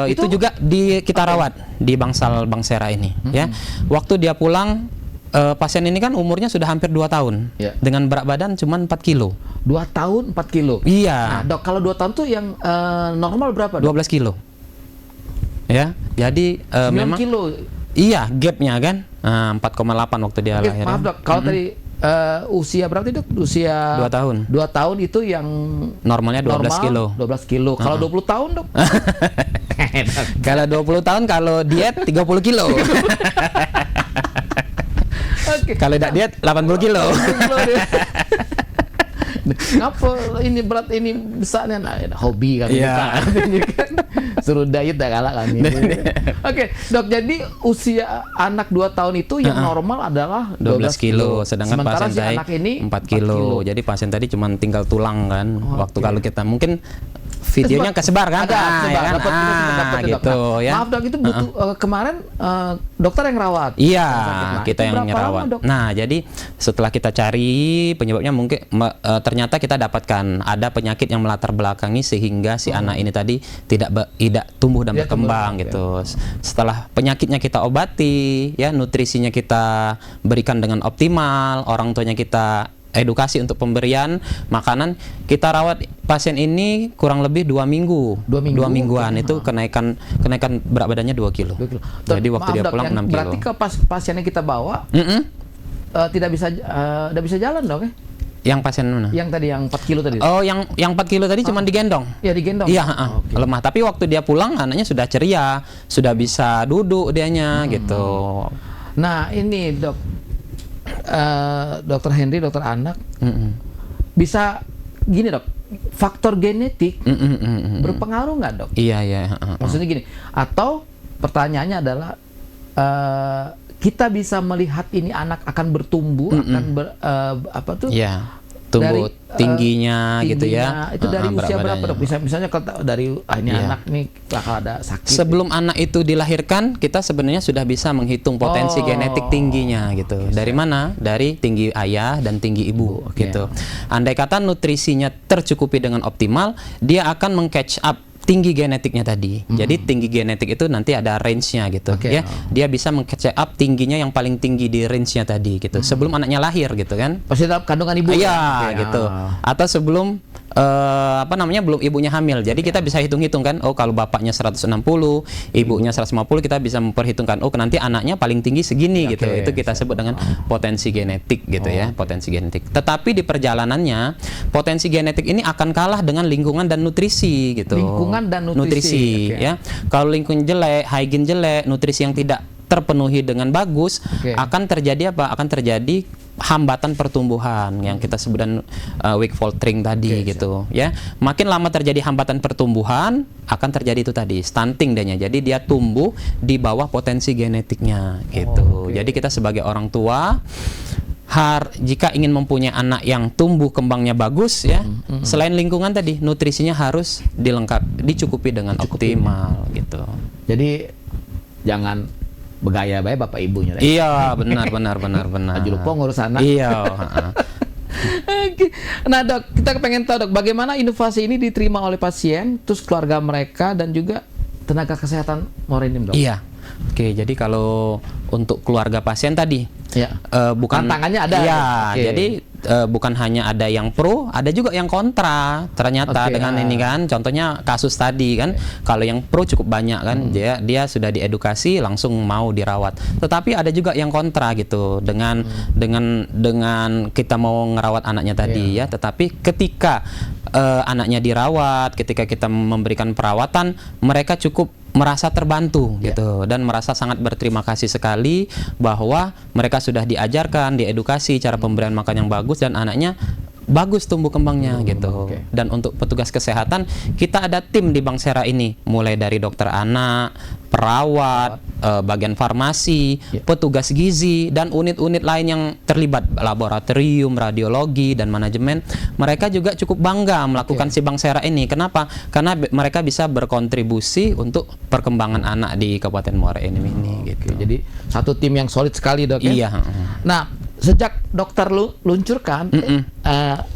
Itu juga kita rawat di Bang Sera ini ya. Waktu dia pulang pasien ini kan umurnya sudah hampir 2 tahun. Ya. Dengan berat badan cuma 4 kilo. 2 tahun 4 kilo. Nah, Iya. Dok, kalau 2 tahun tuh yang normal berapa, Dok? 12 kilo. Ya, jadi 9 memang kilo. iya gapnya kan. 4,8 waktu dia Oke, lahir. maaf, Dok. Kalau tadi usia berapa tadi, Dok? Usia 2 tahun. 2 tahun itu yang Normalnya 12 kilo. 12 kilo. Kalau 20 tahun, Dok? Kalau 20 tahun kalau diet 30 kilo. Oke. Kalau tidak diet 80 kilo. Ngapa ini berat ini besarnya? Nah, hobi kan. Iya. Ini kan. Suruh diet dah kalah kan ini. Oke, Dok, jadi usia anak 2 tahun itu yang normal adalah 12 kilo, sedangkan sementara pasien si tadi anak ini 4 kilo. Jadi pasien tadi cuma tinggal tulang kan. Waktu kalau kita mungkin videonya kesebar kan? Ada, Ah, kesebar. ya kan? Dapat, dapat, Gitu Dok. ya. Maaf, Dok, itu butuh kemarin dokter yang rawat. Iya, Nah, kita itu yang berapa ngerawat. lama, Dok? Nah, jadi setelah kita cari penyebabnya mungkin ternyata kita dapatkan ada penyakit yang melatar belakangi sehingga si anak ini tadi tidak tumbuh dan Tidak berkembang tumbuh, gitu. Setelah penyakitnya kita obati, ya nutrisinya kita berikan dengan optimal, orang tuanya kita edukasi untuk pemberian makanan, kita rawat pasien ini kurang lebih 2 minggu. 2 minggu? 2 mingguan itu kenaikan berat badannya 2 kilo. 2 kilo. Jadi waktu Maaf, dia Dok, pulang yang 6 kilo. berarti ke pasien yang kita bawa tidak bisa jalan, Dok, ya? Yang pasien mana? Yang tadi yang 4 kilo tadi. Oh, yang 4 kilo tadi cuma digendong. Ya, digendong. Iya, Oke. lemah. Tapi waktu dia pulang anaknya sudah ceria, sudah bisa duduk dianya gitu. Nah, ini, Dok. Dokter Henry, dokter anak, bisa gini, Dok. Faktor genetik berpengaruh nggak, Dok? Iya, iya. Maksudnya gini, atau pertanyaannya adalah kita bisa melihat ini anak akan bertumbuh, akan apa tuh? Iya. Tumbuh tingginya gitu ya. Itu dari berat usia berapa, badannya. Dok? Misalnya kalau dari ini Iya. anak nih bakal ada sakit. Sebelum anak itu dilahirkan, kita sebenarnya sudah bisa menghitung potensi Oh. genetik tingginya gitu. Dari mana? Dari tinggi ayah dan tinggi ibu gitu. Andai kata nutrisinya tercukupi dengan optimal, dia akan meng-catch up tinggi genetiknya tadi. Jadi tinggi genetik itu nanti ada range-nya gitu ya. Dia bisa meng-catch up tingginya yang paling tinggi di range-nya tadi gitu. Sebelum anaknya lahir gitu kan. Pasti dalam kandungan ibu. Iya Oke, gitu. Atau sebelum belum ibunya hamil. Jadi kita bisa hitung-hitung kan, oh kalau bapaknya 160, ibunya 150, kita bisa memperhitungkan oh nanti anaknya paling tinggi segini gitu. Itu kita sebut dengan potensi genetik gitu ya, potensi genetik. Tetapi di perjalanannya potensi genetik ini akan kalah dengan lingkungan dan nutrisi gitu. Lingkungan dan nutrisi. Ya. Kalau lingkungan jelek, hygiene jelek, nutrisi yang tidak terpenuhi dengan bagus, akan terjadi apa? Akan terjadi hambatan pertumbuhan yang kita sebutkan weak faltering tadi gitu ya. Makin lama terjadi hambatan pertumbuhan, akan terjadi itu tadi stunting danya. Jadi dia tumbuh di bawah potensi genetiknya gitu. Jadi kita sebagai orang tua jika ingin mempunyai anak yang tumbuh kembangnya bagus ya, selain lingkungan tadi, nutrisinya harus dicukupi dengan optimal gitu. Jadi jangan bergaya baik bapak ibunya. Iya, benar. Aja lupa ngurus anak. Iya. Oke. Nah, Dok, kita pengen tahu, Dok, bagaimana inovasi ini diterima oleh pasien, terus keluarga mereka dan juga tenaga kesehatan Morenim, Dok. Iya. Oke, jadi kalau untuk keluarga pasien tadi, bukan tantangannya ada. Iya, jadi bukan hanya ada yang pro, ada juga yang kontra. Ternyata dengan ini kan, contohnya kasus tadi kan, kalau yang pro cukup banyak kan, dia sudah diedukasi langsung mau dirawat. Tetapi ada juga yang kontra gitu dengan kita mau ngerawat anaknya tadi ya. Tetapi ketika anaknya dirawat, ketika kita memberikan perawatan, mereka cukup merasa terbantu gitu dan merasa sangat berterima kasih sekali bahwa mereka sudah diajarkan, diedukasi cara pemberian makan yang bagus dan anaknya bagus tumbuh kembangnya gitu. Dan untuk petugas kesehatan kita ada tim di Bank Sera ini, mulai dari dokter anak, perawat, bagian farmasi, petugas gizi dan unit-unit lain yang terlibat, laboratorium, radiologi dan manajemen. Mereka juga cukup bangga melakukan si Bank Sera ini. Kenapa? Karena mereka bisa berkontribusi untuk perkembangan anak di Kabupaten Muara Enim ini gitu. Jadi satu tim yang solid sekali, Dok. Iya. Nah, sejak dokter luncurkan,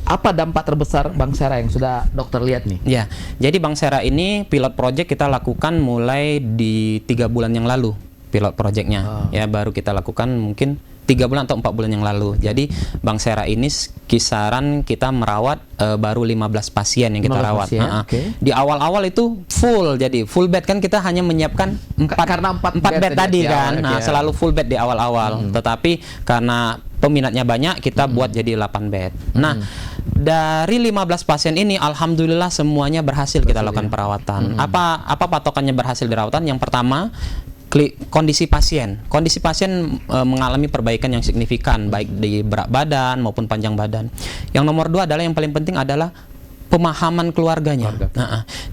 apa dampak terbesar Bank Sera yang sudah dokter lihat nih? Ya, jadi Bank Sera ini pilot project kita lakukan mulai di 3 bulan yang lalu. Pilot projectnya ya baru kita lakukan mungkin 3 bulan atau 4 bulan yang lalu. Jadi Bang Sera ini kisaran kita merawat baru 15 pasien yang kita 15 rawat. pasien, oke. Di awal-awal itu jadi full bed kan, kita hanya menyiapkan Karena empat bed tadi ya, kan. Nah, ya. selalu full bed di awal-awal. Tetapi karena peminatnya banyak, kita buat jadi 8 bed. Nah, dari 15 pasien ini alhamdulillah semuanya berhasil kita lakukan perawatan. Apa patokannya berhasil dirawatan? Yang pertama, kondisi pasien mengalami perbaikan yang signifikan baik di berat badan maupun panjang badan. Yang nomor 2 adalah, yang paling penting adalah pemahaman keluarganya.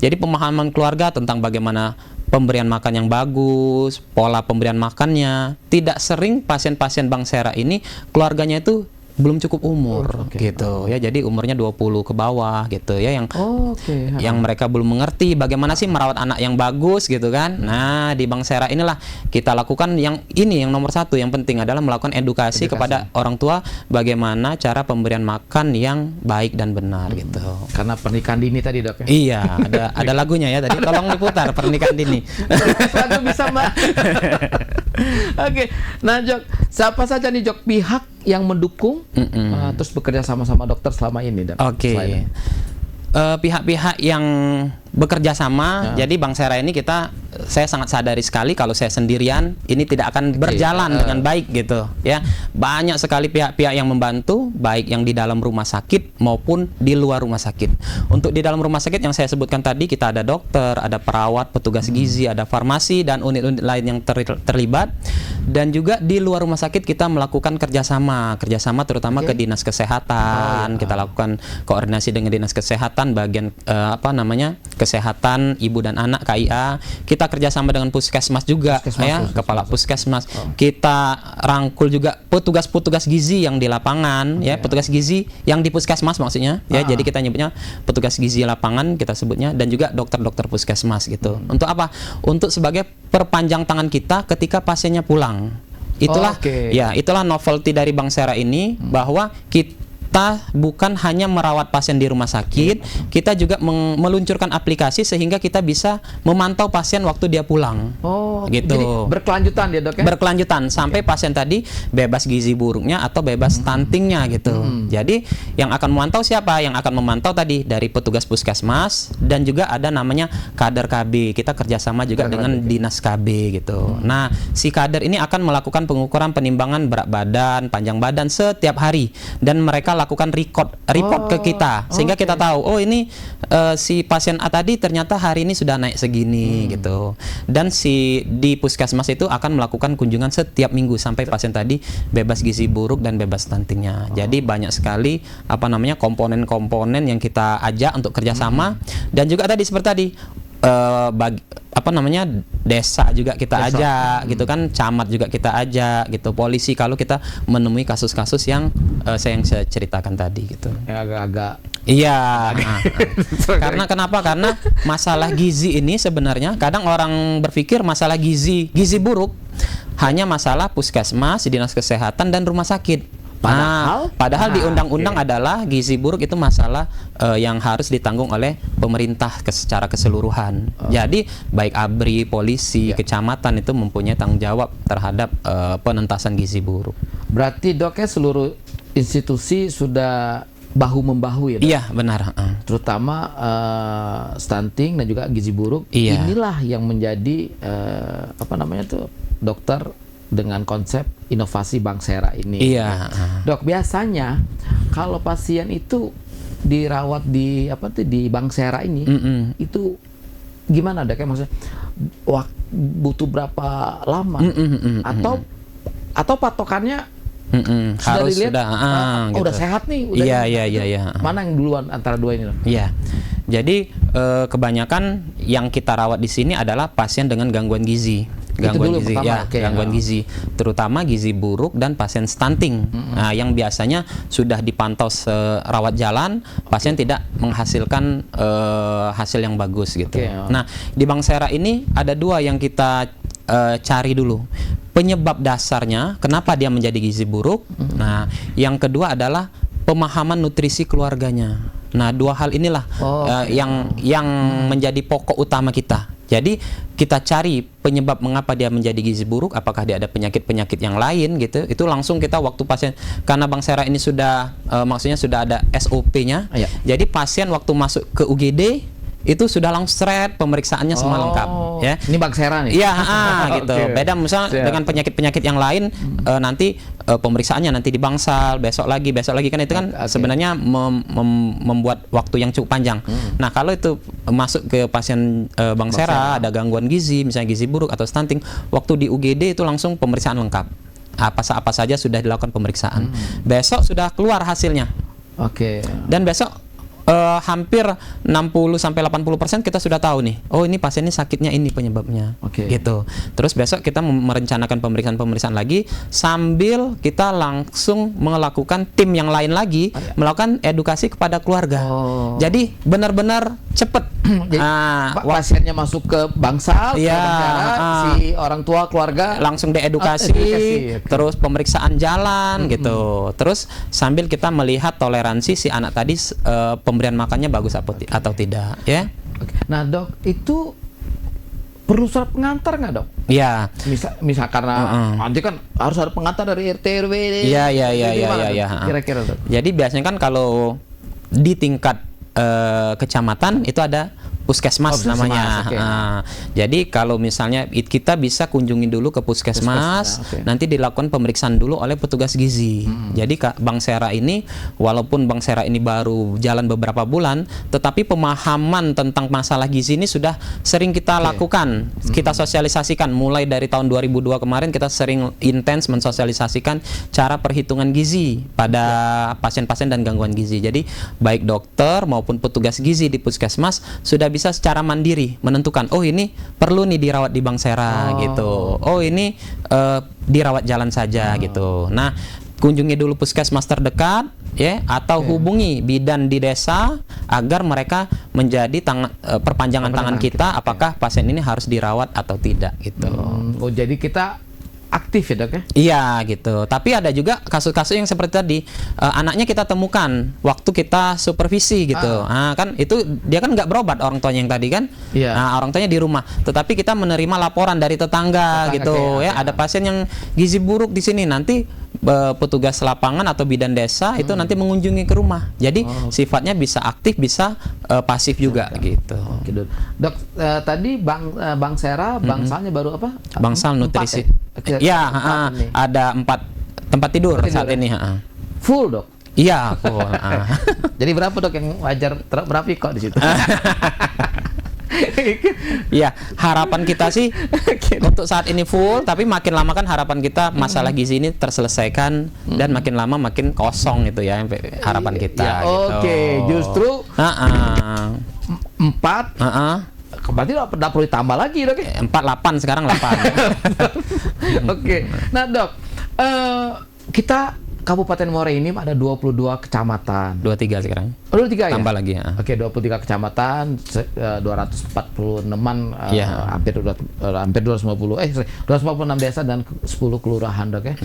Jadi pemahaman keluarga tentang bagaimana pemberian makan yang bagus, pola pemberian makannya. Tidak sering pasien-pasien Bang Sera ini keluarganya itu belum cukup umur gitu ya, jadi umurnya 20 ke bawah gitu ya, yang mereka belum mengerti bagaimana sih merawat anak yang bagus gitu kan. Nah, di Bang Sera inilah kita lakukan yang nomor 1 yang penting adalah melakukan edukasi kepada orang tua bagaimana cara pemberian makan yang baik dan benar gitu. Karena pernikahan dini tadi, Dok, ya? Iya, ada lagunya ya tadi, tolong diputar pernikahan dini. Lagu bisa, Mbak. Oke, nah Jok, siapa saja nih Jok pihak yang mendukung terus bekerja sama-sama dokter selama ini, Dok? Oke. Pihak-pihak yang bekerja sama, jadi Bang Sera ini saya sangat sadari sekali kalau saya sendirian ini tidak akan berjalan dengan baik gitu ya. Banyak sekali pihak-pihak yang membantu, baik yang di dalam rumah sakit maupun di luar rumah sakit. Untuk di dalam rumah sakit yang saya sebutkan tadi, kita ada dokter, ada perawat, petugas gizi, ada farmasi dan unit-unit lain yang terlibat. Dan juga di luar rumah sakit kita melakukan kerjasama terutama ke dinas kesehatan. Kita lakukan koordinasi dengan dinas kesehatan bagian kesehatan ibu dan anak KIA. Kita kerjasama dengan puskesmas juga, kepala puskesmas. Kita rangkul juga petugas-petugas gizi yang di lapangan, ya, petugas gizi yang di puskesmas maksudnya, ya. Jadi kita nyebutnya petugas gizi lapangan kita sebutnya, dan juga dokter-dokter puskesmas gitu. Untuk apa? Untuk sebagai perpanjang tangan kita ketika pasiennya pulang. Itulah, itulah novelty dari Bang Sera ini, bahwa kita bukan hanya merawat pasien di rumah sakit, kita juga meluncurkan aplikasi sehingga kita bisa memantau pasien waktu dia pulang. Gitu. Jadi berkelanjutan ya, Dok, ya? Berkelanjutan sampai pasien tadi bebas gizi buruknya atau bebas stuntingnya gitu. Jadi yang akan memantau siapa? Yang akan memantau tadi dari petugas puskesmas, dan juga ada namanya kader KB. Kita kerjasama juga dengan dinas KB gitu. Nah, si kader ini akan melakukan pengukuran penimbangan berat badan, panjang badan setiap hari, dan mereka lakukan report ke kita sehingga kita tahu, oh ini si pasien A tadi ternyata hari ini sudah naik segini gitu. Dan di puskesmas itu akan melakukan kunjungan setiap minggu sampai pasien tadi bebas gizi buruk dan bebas stuntingnya. Jadi banyak sekali komponen-komponen yang kita ajak untuk kerjasama. Dan juga tadi seperti tadi desa juga kita ajak gitu kan, camat juga kita ajak gitu, polisi kalau kita menemui kasus-kasus yang saya ceritakan tadi gitu. Agak-agak karena kenapa? Karena masalah gizi ini sebenarnya kadang orang berpikir masalah gizi buruk hanya masalah puskesmas, dinas kesehatan dan rumah sakit. Padahal di undang-undang adalah gizi buruk itu masalah yang harus ditanggung oleh pemerintah secara keseluruhan. Jadi baik ABRI, polisi, kecamatan itu mempunyai tanggung jawab terhadap penentasan gizi buruk. Berarti, Dok, ya, seluruh institusi sudah bahu-membahu ya, Dok? Iya, benar. Terutama stunting dan juga gizi buruk. Inilah yang menjadi dokter dengan konsep inovasi Bang Sera ini. Iya. Dok, biasanya kalau pasien itu dirawat di Bang Sera ini, itu gimana, Dok? Maksudnya butuh berapa lama? Atau patokannya harus dilihat, gitu. Udah sehat nih, Iya. Mana yang duluan antara dua ini, Dok? Iya. Jadi kebanyakan yang kita rawat di sini adalah pasien dengan gangguan gizi. Gangguan gizi, terutama gizi buruk dan pasien stunting. Nah, yang biasanya sudah dipantau rawat jalan, pasien tidak menghasilkan hasil yang bagus gitu. Nah, di Bang Sera ini ada dua yang kita cari dulu. Penyebab dasarnya kenapa dia menjadi gizi buruk. Nah, yang kedua adalah pemahaman nutrisi keluarganya. Nah, dua hal inilah yang menjadi pokok utama kita. Jadi kita cari penyebab mengapa dia menjadi gizi buruk, apakah dia ada penyakit-penyakit yang lain gitu. Itu langsung kita waktu pasien, karena Bang Sera ini sudah maksudnya sudah ada SOP-nya. Iya. Jadi pasien waktu masuk ke UGD itu sudah langsung pemeriksaannya semua lengkap ya. Ini Bang Sera nih. Iya, gitu. Oke. Beda misalnya Siap. dengan penyakit-penyakit yang lain nanti pemeriksaannya nanti di Bangsal, besok lagi kan itu kan Oke. sebenarnya membuat waktu yang cukup panjang. Nah, kalau itu masuk ke pasien Bang Sera ada gangguan gizi, misalnya gizi buruk atau stunting, waktu di UGD itu langsung pemeriksaan lengkap. Apa saja sudah dilakukan pemeriksaan. Besok sudah keluar hasilnya. Oke. Dan besok hampir 60-80% kita sudah tahu nih. Oh, ini pasien ini sakitnya ini penyebabnya. Oke. Gitu. Terus besok kita merencanakan pemeriksaan lagi sambil kita langsung melakukan tim yang lain lagi melakukan edukasi kepada keluarga. Oh. Jadi benar-benar cepet. Jadi, pasiennya masuk ke Bangsal, ke Iya, Bang Sera, si orang tua keluarga langsung diedukasi, edukasi, oke. terus pemeriksaan jalan gitu. Terus sambil kita melihat toleransi si anak tadi pemberian makannya bagus atau tidak, ya. Oke. Nah, Dok, itu perlu surat pengantar nggak, Dok? Iya. Misal karena nanti kan harus ada pengantar dari RT RW. Iya. Gimana, Dok? Kira-kira, Dok. Jadi biasanya kan kalau di tingkat kecamatan itu ada puskesmas namanya. Oke. Jadi kalau misalnya kita bisa kunjungi dulu ke puskesmas, Oke. nanti dilakukan pemeriksaan dulu oleh petugas gizi. Jadi Bang Sera ini, walaupun Bang Sera ini baru jalan beberapa bulan, tetapi pemahaman tentang masalah gizi ini sudah sering kita lakukan, kita sosialisasikan. Mulai dari tahun 2002 kemarin kita sering intens mensosialisasikan cara perhitungan gizi pada pasien-pasien dan gangguan gizi. Jadi baik dokter maupun petugas gizi di puskesmas sudah bisa secara mandiri menentukan, oh ini perlu nih dirawat di Bang Sera gitu. Oh ini dirawat jalan saja gitu. Nah, kunjungi dulu puskesmas terdekat ya, atau hubungi bidan di desa agar mereka menjadi perpanjangan tangan kita apakah pasien ini harus dirawat atau tidak gitu. Oh, jadi kita aktif ya, Dok ya? Iya gitu. Tapi ada juga kasus-kasus yang seperti tadi, anaknya kita temukan waktu kita supervisi gitu. Nah, kan itu dia kan nggak berobat orang tuanya yang tadi kan. Iya. Nah, orang tuanya di rumah. Tetapi kita menerima laporan dari tetangga gitu ya. Ada pasien yang gizi buruk di sini, nanti petugas lapangan atau bidan desa itu nanti mengunjungi ke rumah. Jadi sifatnya bisa aktif, bisa pasif juga gitu. Oke, Dok. Tadi Bang Sera, Bangsalnya baru apa? Bangsal nutrisi. Ya, ada 4 tempat tidur saat ini. Full, Dok. Iya, full. Jadi berapa, Dok, yang wajar berapa kok di situ? Iya, harapan kita sih untuk saat ini full, tapi makin lama kan harapan kita masalah gizi ini terselesaikan dan makin lama makin kosong itu ya harapan kita. Ya, gitu. Oke, justru 4. Berarti nggak perlu ditambah lagi, Dok ya? 48 sekarang 8. Oke. Nah, Dok, kita Kabupaten Muara Enim ada 22 kecamatan. 23 sekarang. Oh, 23 ya? Tambah lagi ya. Oke, 23 kecamatan, 246-an, hampir 250, 246 desa dan 10 kelurahan, Dok ya.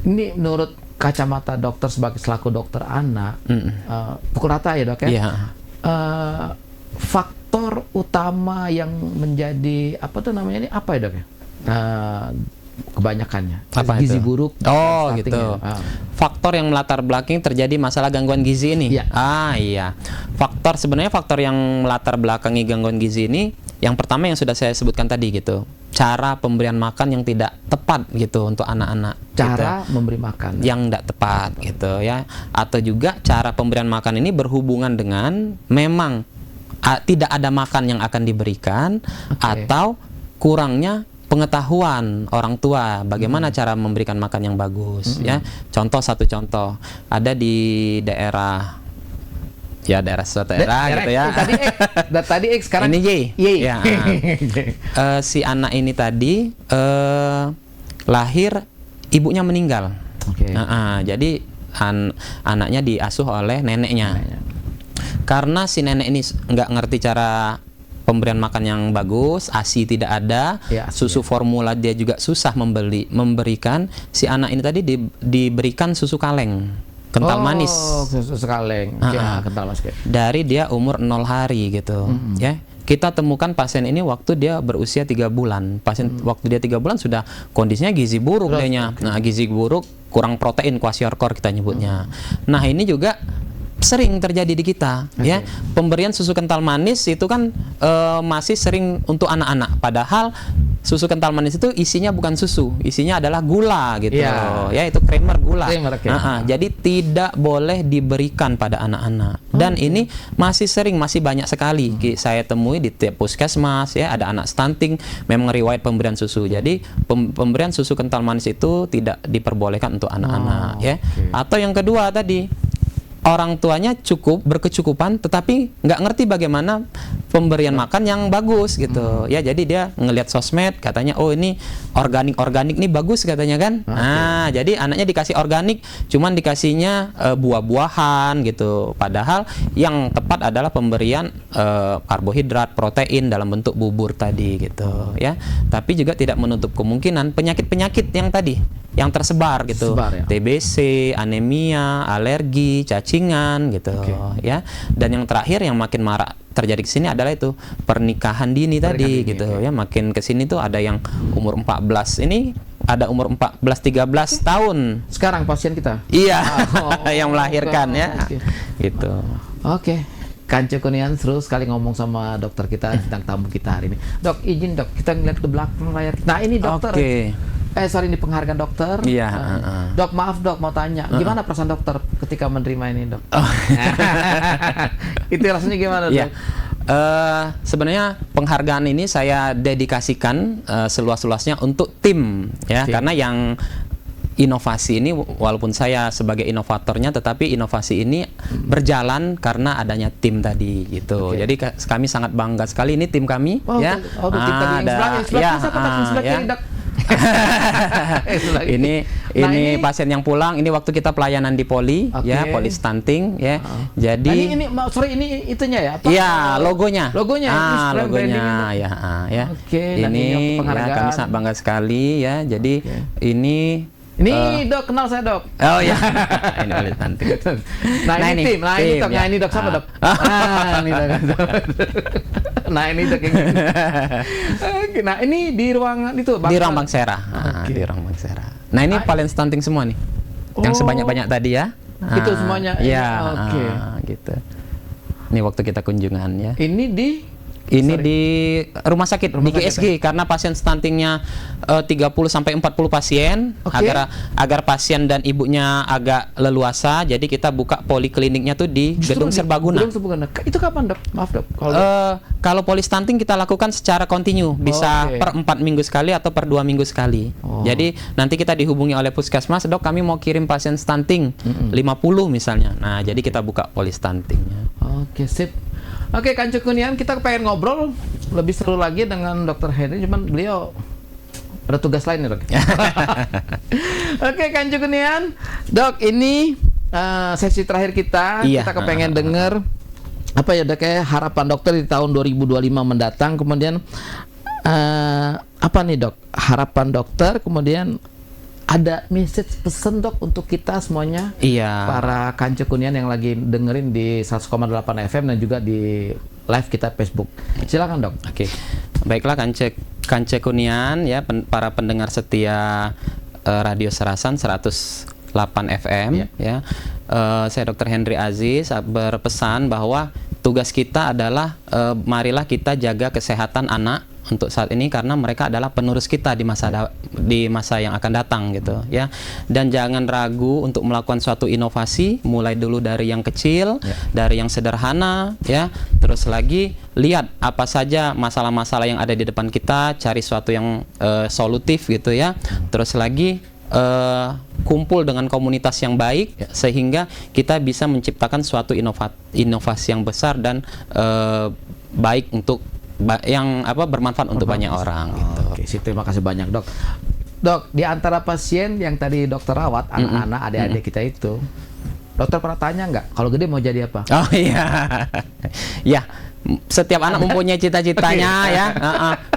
Ini menurut kacamata dokter selaku dokter anak, pukul rata ya, Dok ya? Iya. Faktor utama yang menjadi apa tuh namanya ini apa ya, Dok ya? Kebanyakannya Apa gizi itu? buruk. Oh stunting gitu. ya. Faktor yang melatar belakangi terjadi masalah gangguan gizi ini. Iya. Iya. Sebenarnya faktor yang melatar belakangi gangguan gizi ini, yang pertama yang sudah saya sebutkan tadi gitu. Cara pemberian makan yang tidak tepat gitu untuk anak-anak. Cara gitu. memberi makan Yang tidak tepat gitu ya. Atau juga cara pemberian makan ini berhubungan dengan memang tidak ada makan yang akan diberikan, atau kurangnya pengetahuan orang tua bagaimana cara memberikan makan yang bagus ya. Satu contoh ada di daerah suatu daerah gitu ya. Tadi X sekarang ini Y. Ya. Si anak ini tadi lahir ibunya meninggal. Oke. Jadi anaknya diasuh oleh neneknya. Karena si nenek ini nggak ngerti cara pemberian makan yang bagus, ASI tidak ada, susu formula dia juga susah memberikan. Si anak ini tadi diberikan susu kaleng, kental manis. Susu kaleng. Ya, kental manis. Dari dia umur 0 hari gitu, ya. kita temukan pasien ini waktu dia berusia 3 bulan. Pasien waktu dia 3 bulan sudah kondisinya gizi buruk dianya. Nah, gizi buruk, kurang protein, kwashiorkor kita nyebutnya. Nah, ini juga sering terjadi di kita, ya. Pemberian susu kental manis itu kan masih sering untuk anak-anak, padahal susu kental manis itu isinya bukan susu, isinya adalah gula gitu, ya, itu creamer gula. Jadi tidak boleh diberikan pada anak-anak. Dan ini masih banyak sekali saya temui di tiap puskesmas, ya, ada anak stunting memang riwayat pemberian susu. Jadi pemberian susu kental manis itu tidak diperbolehkan untuk anak-anak, ya. Atau yang kedua tadi, orang tuanya berkecukupan tetapi nggak ngerti bagaimana pemberian makan yang bagus gitu, ya. Jadi dia ngelihat sosmed katanya, oh ini organik nih bagus katanya kan. Nah, jadi anaknya dikasih organik, cuman dikasihnya buah-buahan gitu, padahal yang tepat adalah pemberian karbohidrat, protein dalam bentuk bubur tadi gitu, ya. Tapi juga tidak menutup kemungkinan penyakit-penyakit yang tadi yang tersebar gitu, TBC, anemia, alergi, cacingan gitu, ya. Dan yang terakhir yang makin marak terjadi di sini adalah itu pernikahan dini tadi gitu, ya. Makin ke sini tuh ada yang umur 14, ini ada umur 14-13 tahun. Sekarang pasien kita. Iya, yang melahirkan ya. Gitu. Oke. Kanco Kurniawan seru sekali ngomong sama dokter kita tentang tamu kita hari ini. Dok, izin dok, kita ngeliat ke belakang layar. Nah, ini dokter. Sorry, ini penghargaan dokter. Iya. Dok, maaf dok, mau tanya, gimana perasaan dokter ketika menerima ini dok? Itu rasanya gimana dok? Ya. Sebenarnya penghargaan ini saya dedikasikan seluas-luasnya untuk tim, ya, karena yang inovasi ini, walaupun saya sebagai inovatornya, tetapi inovasi ini berjalan karena adanya tim tadi gitu. Jadi kami sangat bangga sekali, ini tim kami, ya. Ini pasien yang pulang, ini waktu kita pelayanan di poli, ya, poli stunting, ya. Jadi ini itunya ya? Iya, logonya. Logonya, ya. Ini ya, kami sangat bangga sekali, ya. Jadi ini dok, kenal saya dok. Oh ya, ini oleh tante. Ini tim, ini dok, ini dok siapa dok? Ini dok. Ini dok yang ini. Nah, ini di ruangan itu. Di ruang Bangsera. Di ruang Bangsera. Nah, ini paling stunting semua nih, yang sebanyak-banyak tadi ya. Itu semuanya. Ya, gitu. Ini waktu kita kunjungan ya. Ini di rumah sakit di GSG, karena pasien stuntingnya 30-40 pasien, agar pasien dan ibunya agak leluasa, jadi kita buka polikliniknya tuh di Gedung Serbaguna. Itu kapan dok? Maaf dok. Kalau poli stunting kita lakukan secara kontinu, bisa per 4 minggu sekali atau per 2 minggu sekali. Jadi nanti kita dihubungi oleh puskesmas, dok kami mau kirim pasien stunting 50 misalnya. Nah, jadi kita buka poli stuntingnya. Oke, sip. Oke, Kanco Kurniawan, kita pengen ngobrol lebih seru lagi dengan Dr. Henry, cuman beliau ada tugas lain nih dok. Oke, Kanco Kurniawan, dok, ini sesi terakhir kita. Kita kepengen denger apa ya dok, harapan dokter di tahun 2025 mendatang. Kemudian apa nih dok harapan dokter, kemudian ada message pesan dok untuk kita semuanya, para Kanco Kurniawan yang lagi dengerin di 100,8 FM dan juga di live kita Facebook. Silakan dok. Oke, baiklah Kanco Kurniawan, ya, para pendengar setia Radio Serasan 108 FM, ya. Saya Dr. Henry Aziz berpesan bahwa tugas kita adalah marilah kita jaga kesehatan anak untuk saat ini, karena mereka adalah penerus kita di masa yang akan datang gitu, ya. Dan jangan ragu untuk melakukan suatu inovasi, mulai dulu dari yang kecil, dari yang sederhana, ya. Terus lagi lihat apa saja masalah-masalah yang ada di depan kita, cari suatu yang solutif gitu, ya. Terus lagi kumpul dengan komunitas yang baik, sehingga kita bisa menciptakan suatu inovasi yang besar dan baik untuk yang bermanfaat untuk banyak orang gitu. Oke, terima kasih banyak dok. Dok, di antara pasien yang tadi dokter rawat, anak-anak, adik-adik kita itu, dokter pernah tanya nggak kalau gede mau jadi apa? Oh iya, ya. Setiap anak mempunyai cita-citanya, ya.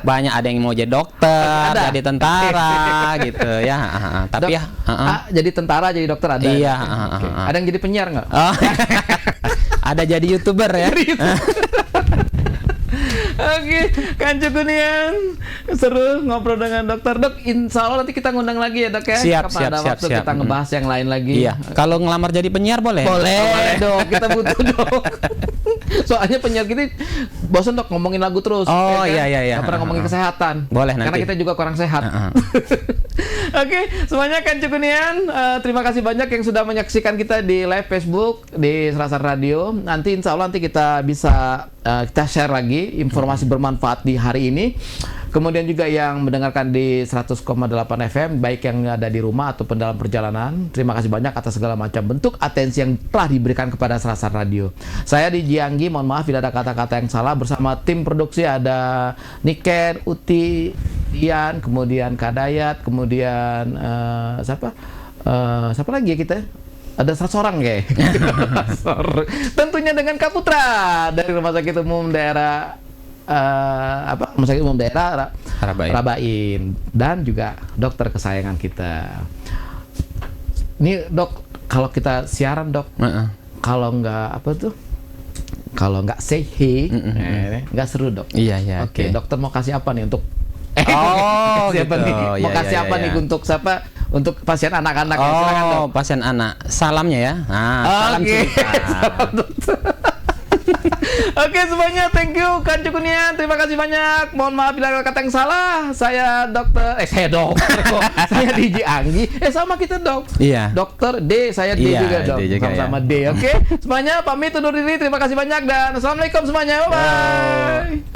Banyak ada yang mau jadi dokter, jadi tentara, gitu ya. Tapi jadi tentara, jadi dokter ada. Iya. Ada yang jadi penyiar nggak? Ada jadi YouTuber ya. Oke, Kancu Kunian, seru ngobrol dengan dokter. Dok, insya Allah nanti kita ngundang lagi ya dok ya. Siap, Kapan siap, ada siap, waktu siap. kita ngebahas yang lain lagi. Iya. Kalau ngelamar jadi penyiar boleh? Boleh dok, kita butuh dok. Soalnya penyiar kita bosan dok ngomongin lagu terus. Oh, ya kan? iya. Nggak pernah ngomongin kesehatan. Boleh Karena nanti. kita juga kurang sehat. Oke, semuanya Kancu Kunian, terima kasih banyak yang sudah menyaksikan kita di live Facebook di Serasan Radio. Nanti insya Allah nanti kita bisa kita share lagi informasi bermanfaat di hari ini. Kemudian juga yang mendengarkan di 100,8 FM, baik yang ada di rumah ataupun dalam perjalanan, terima kasih banyak atas segala macam bentuk atensi yang telah diberikan kepada Serasan Radio. Saya di Jianggi, mohon maaf bila ada kata-kata yang salah. Bersama tim produksi ada Niken, Uti, Dian, kemudian Kadayat, kemudian siapa lagi ya kita? Ada 100 orang kayak. Tentunya dengan Kaputra dari Rumah Sakit Umum Daerah Rumah Sakit Umum Daerah Rabain, dan juga dokter kesayangan kita. Ini dok, kalau kita siaran dok, kalau nggak say hey, nggak seru dok. Iya. Oke, dokter mau kasih apa nih untuk siapa nih? Mau kasih apa nih untuk siapa? Untuk pasien anak-anak. Silakan dok. Pasien anak. Salamnya ya. Salam cerita. Oke semuanya, thank you Kancu Kunian, terima kasih banyak. Mohon maaf bila ada kata yang salah. Saya dokter, saya DJ Anggi. Sama kita dok. Iya. Dokter D, saya D juga dok. Sama-sama D. Oke, semuanya pamit undur diri. Terima kasih banyak dan assalamualaikum semuanya. Bye bye.